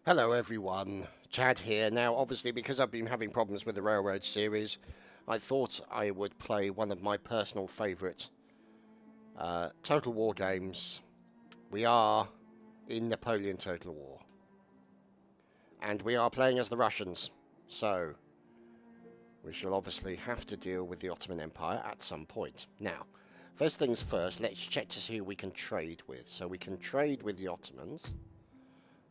Hello everyone, Chad here. Now obviously because I've been having problems with the Railroad series, I thought I would play one of my personal favourite Total War games. We are in Napoleon Total War. And we are playing as the Russians. So, we shall obviously have to deal with the Ottoman Empire at some point. Now, first things first, let's check to see who we can trade with. So we can trade with the Ottomans.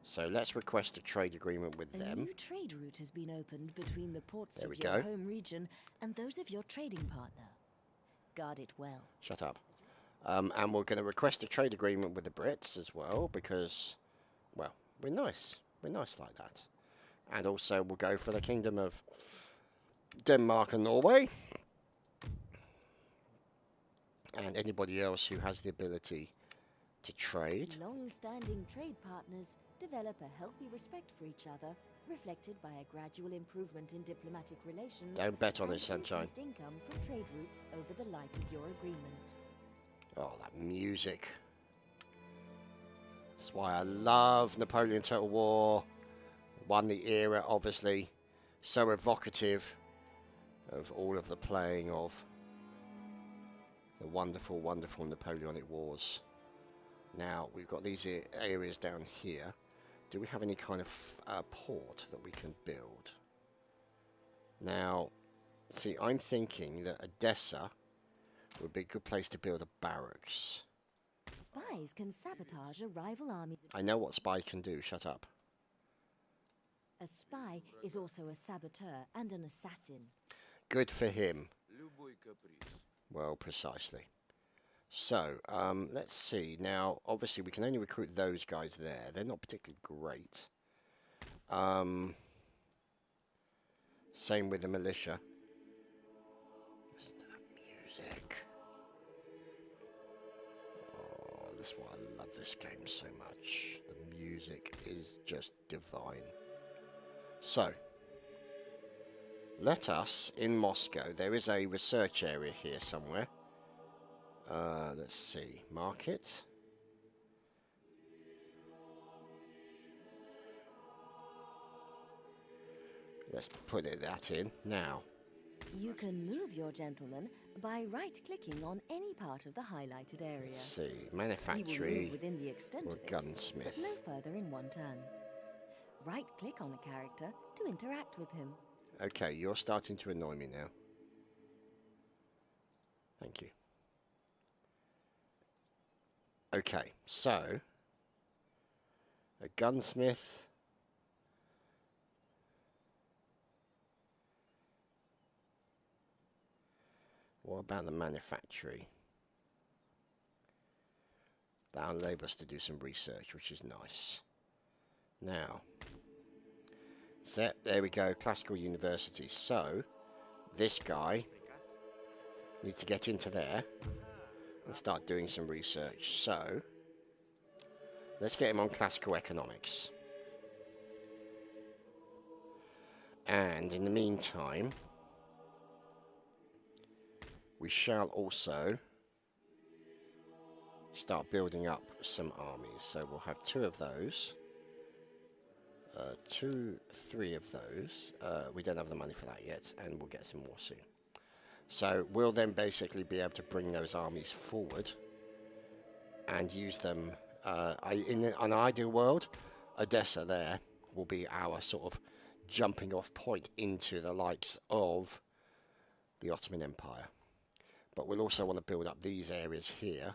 So let's request a trade agreement with them. A new trade route has been opened between the ports There of we your go. home region and those of your trading partner. Guard it well. Shut up. And we're going to request a trade agreement with the Brits as well because, well, we're nice. We're nice like that. And also we'll go for the Kingdom of Denmark and Norway. And anybody else who has the ability to trade. Long-standing trade partners develop a healthy respect for each other, reflected by a gradual improvement in diplomatic relations. Don't bet on and it, sunshine. increased income from trade routes over the life of your agreement. Oh, that music. That's why I love Napoleon Total War. Won the era, obviously. So evocative of all of the playing of the wonderful, wonderful Napoleonic Wars. Now, we've got these areas down here. Do we have any kind of port that we can build? Now, see, I'm thinking that Odessa would be a good place to build a barracks. Spies can sabotage a rival army's... I know what spy can do, shut up. A spy is also a saboteur and an assassin. Good for him. Well, precisely. So, let's see. Now, obviously, we can only recruit those guys there. They're not particularly great. Same with the militia. Listen to that music. Oh, this is why I love this game so much. The music is just divine. So, let us, in Moscow, there is a research area here somewhere. Let's see, market. Let's put that in now. You can move your gentleman by right-clicking on any part of the highlighted area. Let's see, He will manufactory move within the extent or of it, gunsmith. but no further in one turn. Right-click on a character to interact with him. Okay, you're starting to annoy me now. Thank you. Okay, so a gunsmith. What about the manufactory? That'll enable us to do some research, which is nice. Now, there we go, classical university. So, this guy needs to get into there and start doing some research. So, let's get him on classical economics. And in the meantime, we shall also start building up some armies. So we'll have two of those. Three of those. We don't have the money for that yet, and we'll get some more soon. So we'll then basically be able to bring those armies forward and use them. In an ideal world, Odessa there will be our sort of jumping off point into the likes of the Ottoman Empire. But we'll also want to build up these areas here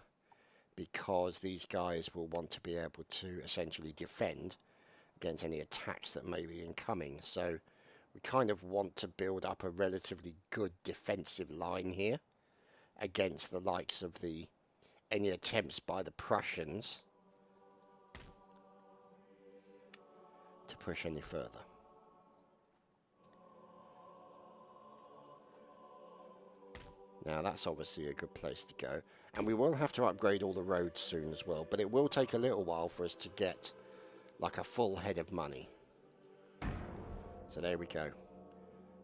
because these guys will want to be able to essentially defend against any attacks that may be incoming. So we kind of want to build up a relatively good defensive line here against the likes of any attempts by the Prussians to push any further. Now that's obviously a good place to go. And we will have to upgrade all the roads soon as well, but it will take a little while for us to get like a full head of money. So there we go.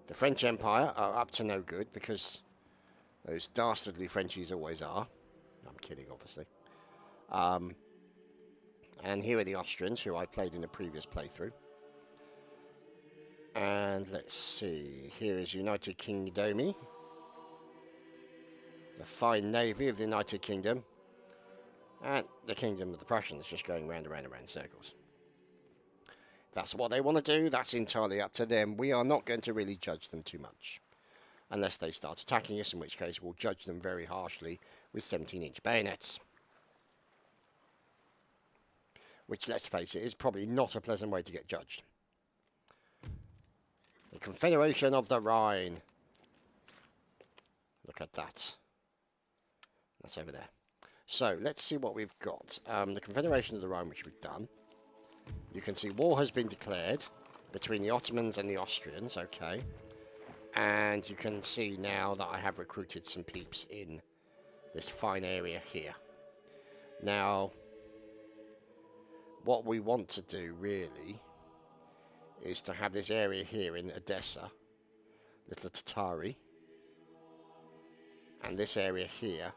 The French Empire are up to no good because those dastardly Frenchies always are. I'm kidding, obviously. And here are the Austrians, who I played in the previous playthrough. And let's see, here is United Kingdomy. The fine navy of the United Kingdom. And the Kingdom of the Prussians just going round and round and round in circles. If that's what they want to do, that's entirely up to them. We are not going to really judge them too much. Unless they start attacking us, in which case we'll judge them very harshly with 17-inch bayonets. Which, let's face it, is probably not a pleasant way to get judged. The Confederation of the Rhine. Look at that. That's over there. So, let's see what we've got. The Confederation of the Rhine, which we've done. You can see war has been declared between the Ottomans and the Austrians, okay. And you can see now that I have recruited some peeps in this fine area here. Now, what we want to do, really, is to have this area here in Odessa, Little Tatari, and this area here,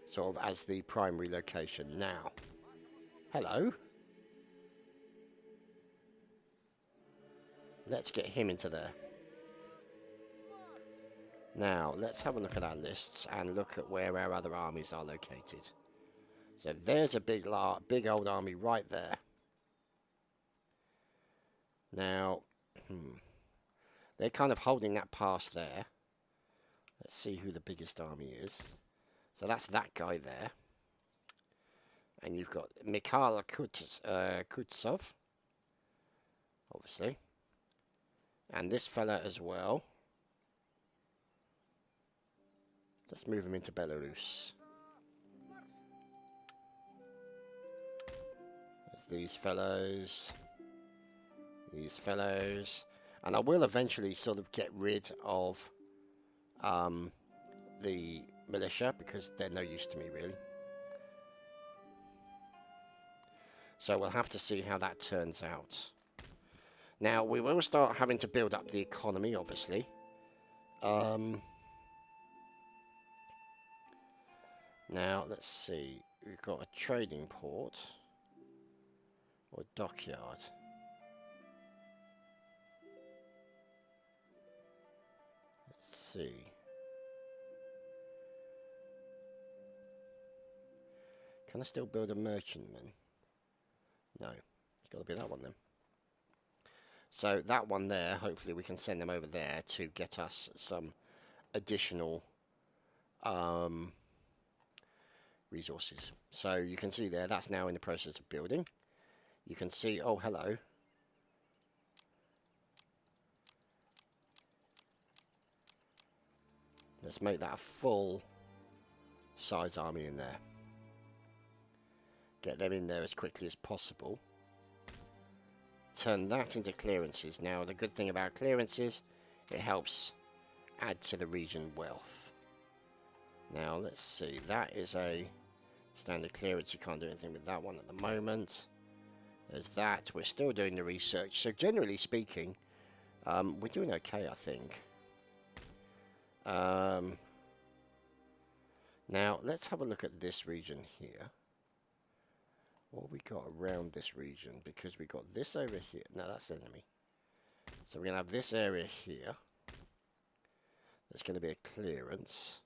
sort of as the primary location. Now, hello. Let's get him into there. Now, let's have a look at our lists and look at where our other armies are located. So there's a big old army right there. Now, they're kind of holding that pass there. Let's see who the biggest army is. So that's that guy there. And you've got Mikhail Kutsov, obviously. And this fella as well. Let's move him into Belarus. There's these fellows. These fellows. And I will eventually sort of get rid of the militia, because they're no use to me, really. So we'll have to see how that turns out. Now, we will start having to build up the economy, obviously. Now, let's see. We've got a trading port. Or dockyard. Let's see. Can I still build a merchantman? No. It's got to be that one then. So that one there, hopefully we can send them over there to get us some additional resources. So you can see there, that's now in the process of building. You can see, oh, hello. Let's make that a full size army in there. Get them in there as quickly as possible. Turn that into clearances. Now, the good thing about clearances, it helps add to the region wealth. Now, let's see. That is a standard clearance. You can't do anything with that one at the moment. There's that. We're still doing the research. So, generally speaking, we're doing okay, I think. Now, let's have a look at this region here. What we got around this region, because we got this over here. No, that's enemy. So we're going to have this area here. There's going to be a clearance.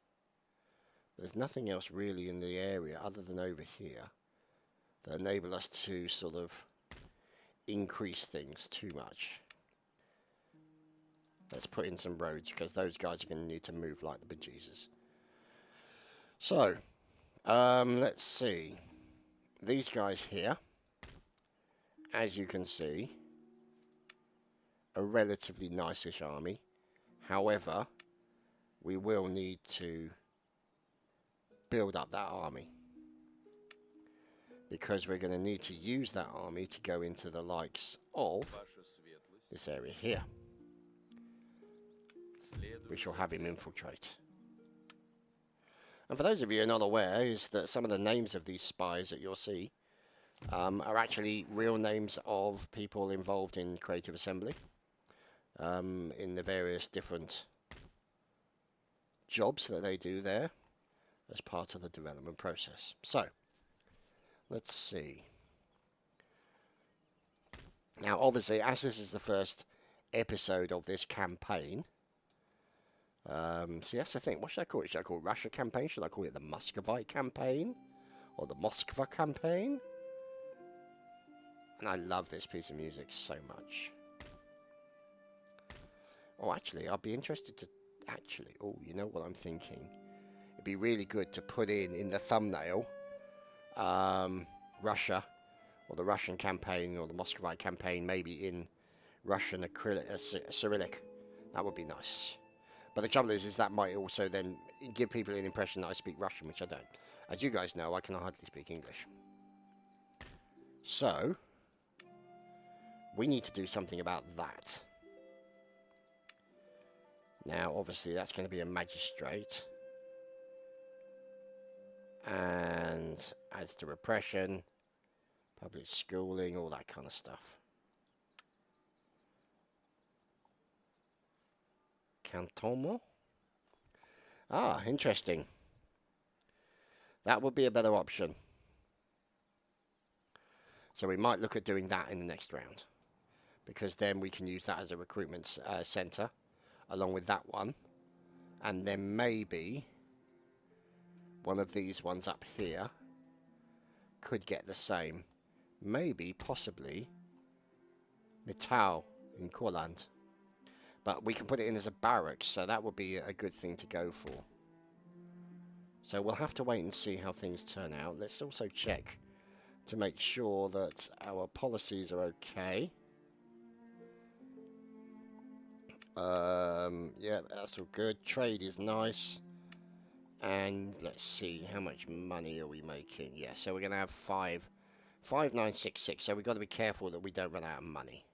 There's nothing else really in the area other than over here that enable us to sort of increase things too much. Let's put in some roads, because those guys are going to need to move like the bejesus. So, let's see. These guys here, as you can see, a relatively nice-ish army. However, we will need to build up that army, because we're going to need to use that army to go into the likes of this area here. We shall have him infiltrate. And for those of you who are not aware, is that some of the names of these spies that you'll see are actually real names of people involved in creative assembly, in the various different jobs that they do there as part of the development process. So, let's see. Now, obviously, as this is the first episode of this campaign, see, that's the thing. What should I call it? Should I call it Russia campaign? Should I call it the Muscovite campaign? Or the Moskva campaign? And I love this piece of music so much. Oh, actually, I'd be interested to... Actually, oh, you know what I'm thinking? It'd be really good to put in the thumbnail, Russia, or the Russian campaign, or the Muscovite campaign, maybe in Russian Cyrillic. That would be nice. But the trouble is that might also then give people an impression that I speak Russian, which I don't. As you guys know, I can hardly speak English. So, we need to do something about that. Now, obviously, that's going to be a magistrate. And adds to repression, public schooling, all that kind of stuff. Cantonment? Ah, interesting. That would be a better option. So we might look at doing that in the next round. Because then we can use that as a recruitment centre, along with that one. And then maybe one of these ones up here could get the same. Maybe, possibly, Mittal in Courland. But we can put it in as a barracks, so that would be a good thing to go for. So we'll have to wait and see how things turn out. Let's also check to make sure that our policies are okay. Yeah, that's all good. Trade is nice. And let's see, how much money are we making? Yeah, so we're going to have 5,966. So we've got to be careful that we don't run out of money.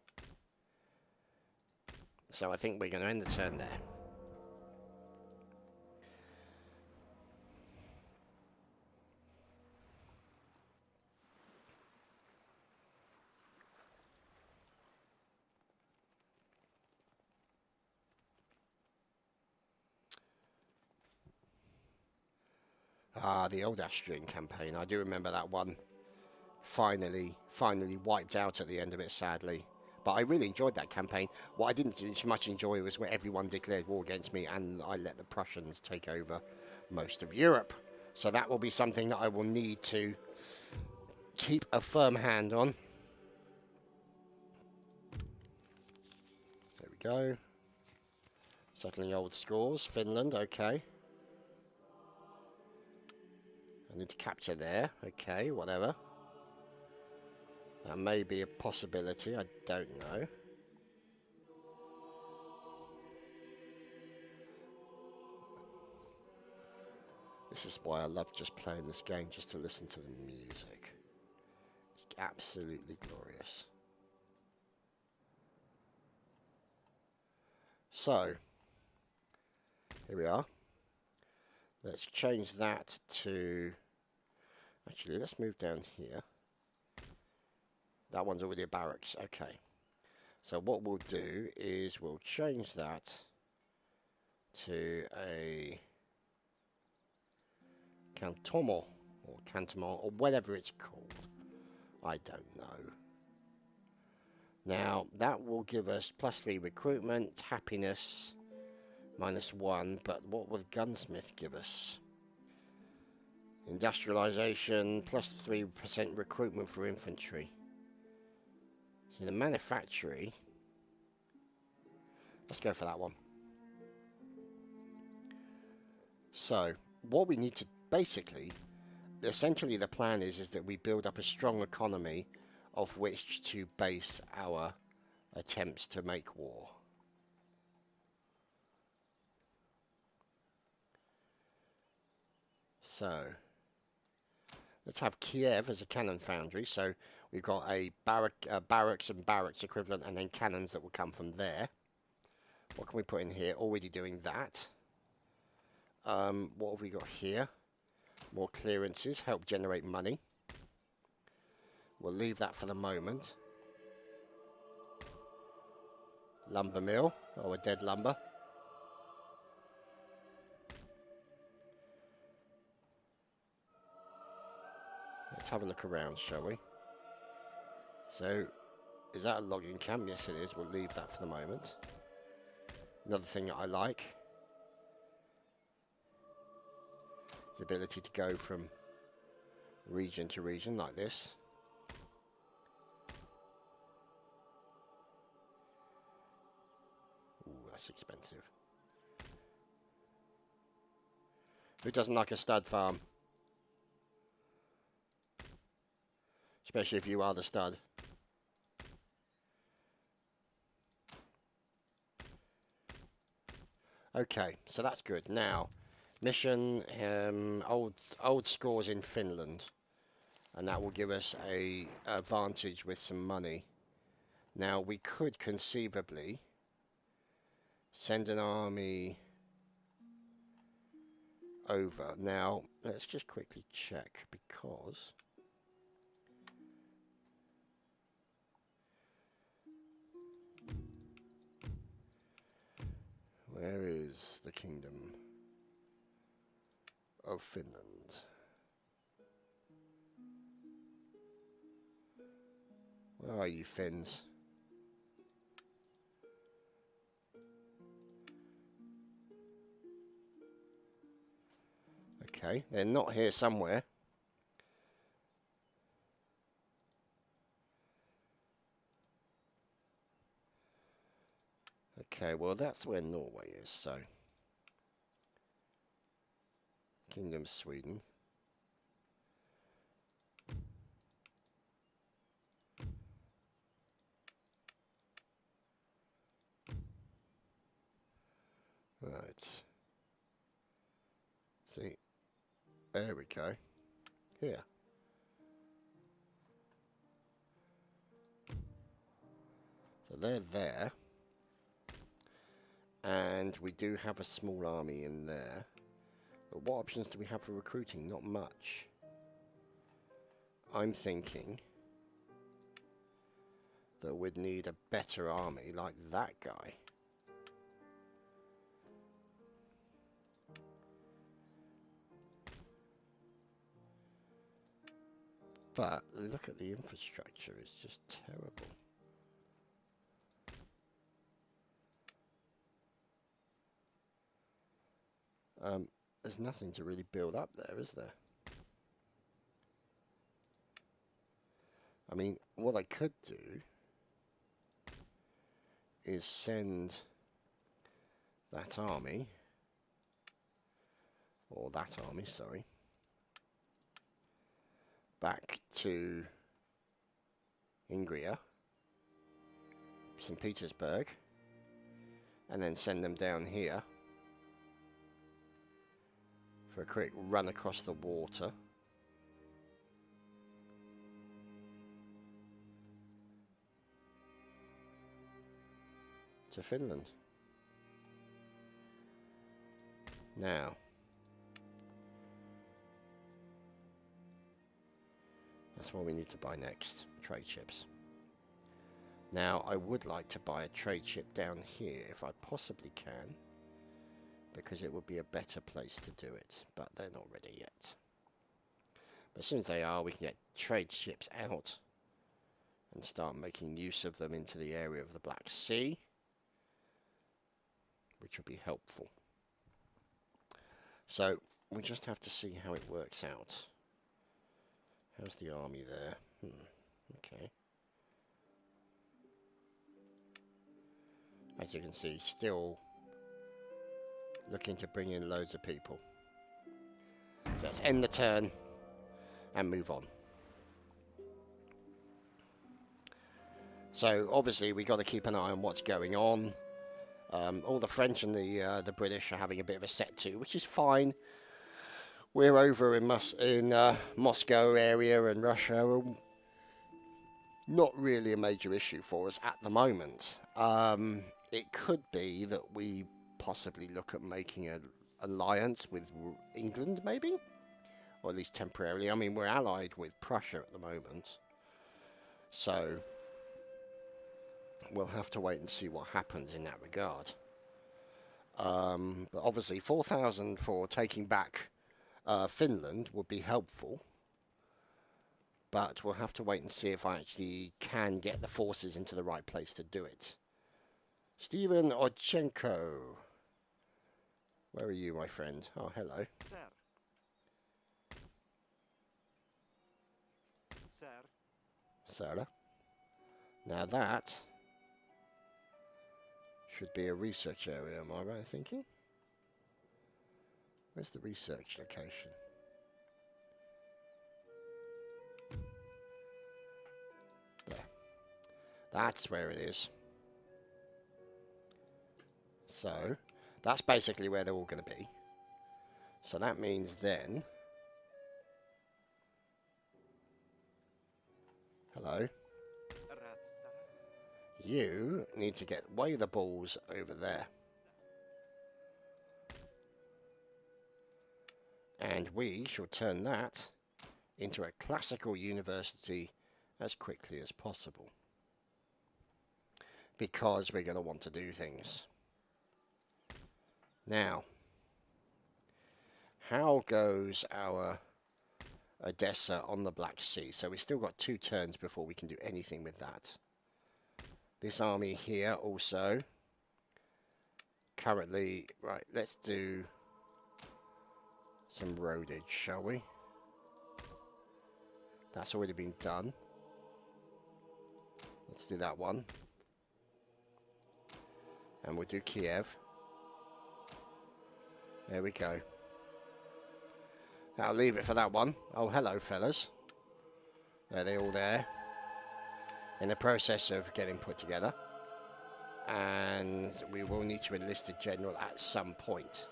So I think we're going to end the turn there. Ah, the old Austrian campaign. I do remember that one. Finally wiped out at the end of it, sadly. But I really enjoyed that campaign. What I didn't so much enjoy was where everyone declared war against me and I let the Prussians take over most of Europe. So that will be something that I will need to keep a firm hand on. There we go. Settling old scores. Finland, okay. I need to capture there. Okay, whatever. That may be a possibility. I don't know. This is why I love just playing this game, just to listen to the music. It's absolutely glorious. So, here we are. Let's change that to... Actually, let's move down here. That one's already a barracks. Okay. So what we'll do is we'll change that to a cantonment or whatever it's called. I don't know. Now, that will give us +3 recruitment, happiness, -1, but what will gunsmith give us? Industrialization, +3% recruitment for infantry. So the manufacturing, let's go for that one. So, what we need to basically, essentially the plan is that we build up a strong economy of which to base our attempts to make war. So, let's have Kiev as a cannon foundry. So we've got a barracks and barracks equivalent, and then cannons that will come from there. What can we put in here? Already doing that. What have we got here? More clearances, help generate money. We'll leave that for the moment. Lumber mill, or a dead lumber. Let's have a look around, shall we? So, Is that a logging camp? Yes, it is. We'll leave that for the moment. Another thing that I like, the ability to go from region to region like this. Ooh, that's expensive. Who doesn't like a stud farm? Especially if you are the stud. Okay, so that's good. Now, mission, old scores in Finland. And that will give us a advantage with some money. Now, we could conceivably send an army over. Now, let's just quickly check, because where is the Kingdom of Finland? Where are you, Finns? Okay, they're not here somewhere. Okay, well that's where Norway is, so Kingdom of Sweden. Right. See, there we go. Here. So they're there. And we do have a small army in there. But what options do we have for recruiting? Not much. I'm thinking that we'd need a better army like that guy. But look at the infrastructure, it's just terrible. There's nothing to really build up there, is there? I mean, what I could do is send that army, or that army, sorry, back to Ingria, St. Petersburg, and then send them down here for a quick run across the water. To Finland. Now, that's what we need to buy next, trade ships. Now, I would like to buy a trade ship down here if I possibly can, because it would be a better place to do it, but they're not ready yet. But as soon as they are, we can get trade ships out and start making use of them into the area of the Black Sea, which will be helpful. So, we just have to see how it works out. How's the army there? Okay. As you can see, still looking to bring in loads of people. So let's end the turn and move on. So obviously we got to keep an eye on what's going on. All the French and the British are having a bit of a set to, which is fine. We're over in Moscow area and Russia. Not really a major issue for us at the moment. It could be that we possibly look at making an alliance with England, maybe? Or at least temporarily. I mean, we're allied with Prussia at the moment. So, we'll have to wait and see what happens in that regard. But obviously, 4,000 for taking back Finland would be helpful. but we'll have to wait and see if I actually can get the forces into the right place to do it. Stephen Odchenko. Where are you, my friend? Oh, hello. Sir. Sir. Sarah. Now that should be a research area, am I right in thinking? Where's the research location? There. That's where it is. So, that's basically where they're all going to be. So that means then... Hello. You need to get way the balls over there. And we shall turn that into a classical university as quickly as possible. Because we're going to want to do things. Now, how goes our Odessa on the Black Sea? So we've still got 2 turns before we can do anything with that. This army here also, currently, right, let's do some roadage, shall we? That's already been done. Let's do that one. And we'll do Kiev. There we go. I'll leave it for that one. Oh, hello, fellas. They're all there. In the process of getting put together. And we will need to enlist a general at some point.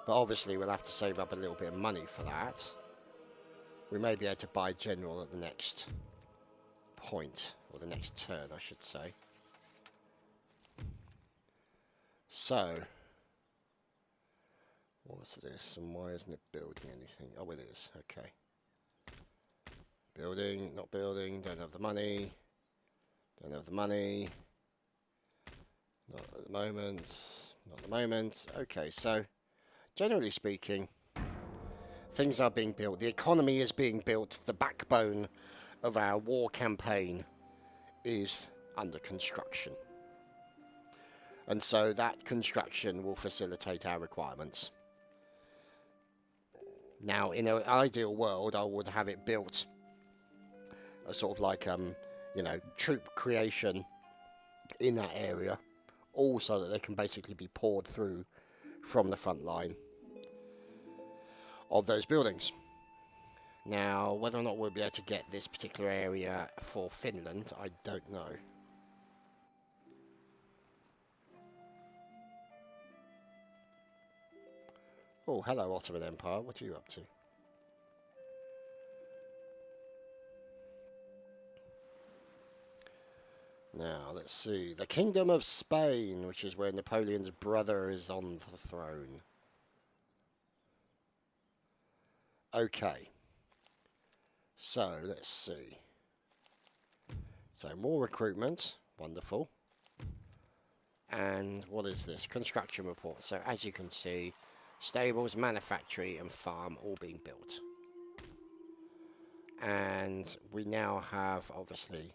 But obviously we'll have to save up a little bit of money for that. We may be able to buy a general at the next point. Or the next turn, I should say. So... what's this? And why isn't it building anything? Oh, it is. Okay. Building, not building. Don't have the money. Don't have the money. Not at the moment. Not at the moment. Okay, so generally speaking, things are being built. The economy is being built. The backbone of our war campaign is under construction. And so that construction will facilitate our requirements. Now, in an ideal world, I would have it built a sort of like, you know, troop creation in that area, all so that they can basically be poured through from the front line of those buildings. Now, whether or not we'll be able to get this particular area for Finland, I don't know. Oh, hello, Ottoman Empire. What are you up to? Now, let's see. The Kingdom of Spain, which is where Napoleon's brother is on the throne. Okay. So, let's see. So, more recruitment. Wonderful. And what is this? Construction report. So, as you can see, stables, manufactory and farm all being built. And we now have, obviously,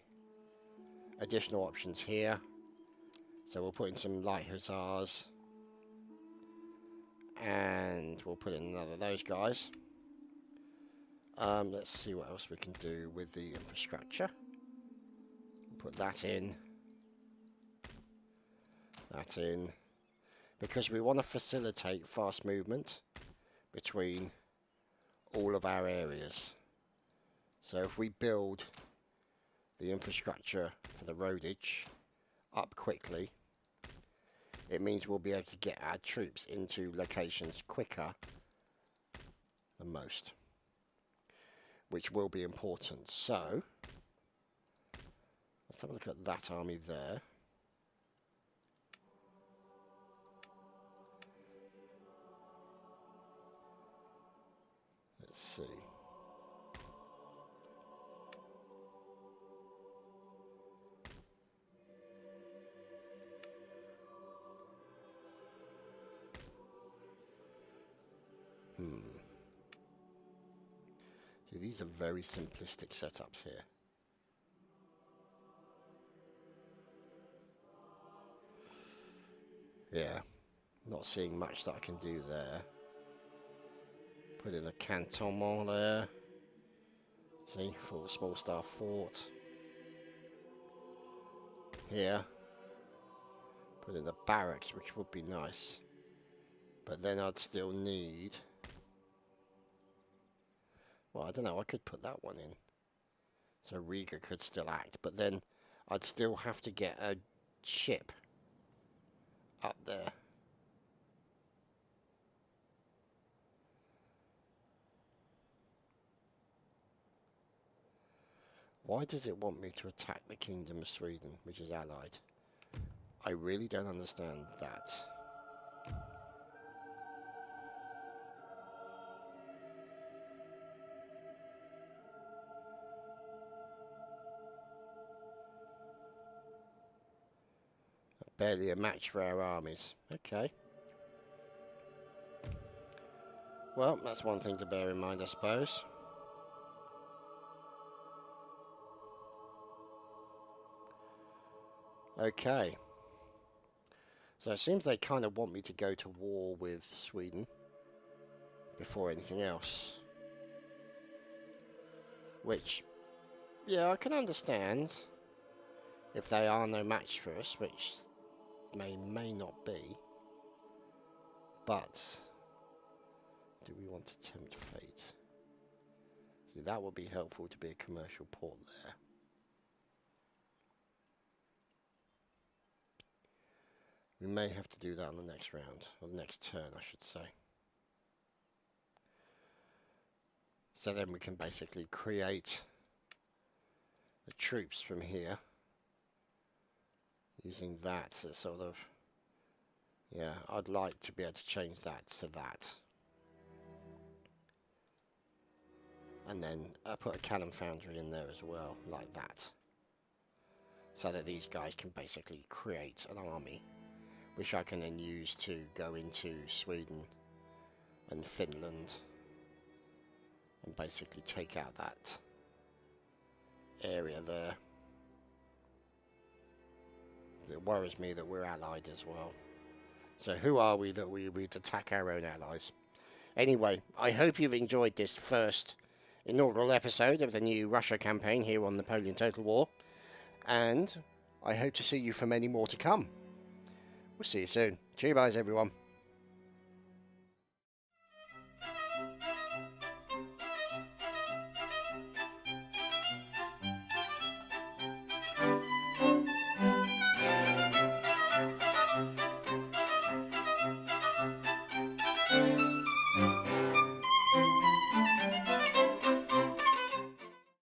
additional options here. So we'll put in some light hussars. And we'll put in another of those guys. Let's see what else we can do with the infrastructure. Put that in. That in. Because we want to facilitate fast movement between all of our areas. So if we build the infrastructure for the roadage up quickly, it means we'll be able to get our troops into locations quicker than most, which will be important. So let's have a look at that army there. Let's see. See, See, these are very simplistic setups here. Yeah, not seeing much that I can do there. Put in a cantonment there. See, for small star fort. Here. Put in the barracks, which would be nice. But then I'd still need... Well, I don't know, I could put that one in. So Riga could still act, but then I'd still have to get a ship up there. Why does it want me to attack the Kingdom of Sweden, which is allied? I really don't understand that. Barely a match for our armies. Okay. Well, that's one thing to bear in mind, I suppose. Okay. So it seems they kind of want me to go to war with Sweden before anything else. Which, yeah, I can understand if they are no match for us, which may not be. But do we want to tempt fate? See, that would be helpful to be a commercial port there. We may have to do that on the next round, or the next turn, I should say. So then we can basically create the troops from here, using that as sort of, yeah, I'd like to be able to change that to that. And then put a cannon foundry in there as well, like that. So that these guys can basically create an army, which I can then use to go into Sweden and Finland and basically take out that area there. It worries me that we're allied as well. So who are we that we'd attack our own allies? Anyway, I hope you've enjoyed this first inaugural episode of the new Russia campaign here on Napoleon Total War. And I hope to see you for many more to come. We'll see you soon. Cheers, everyone.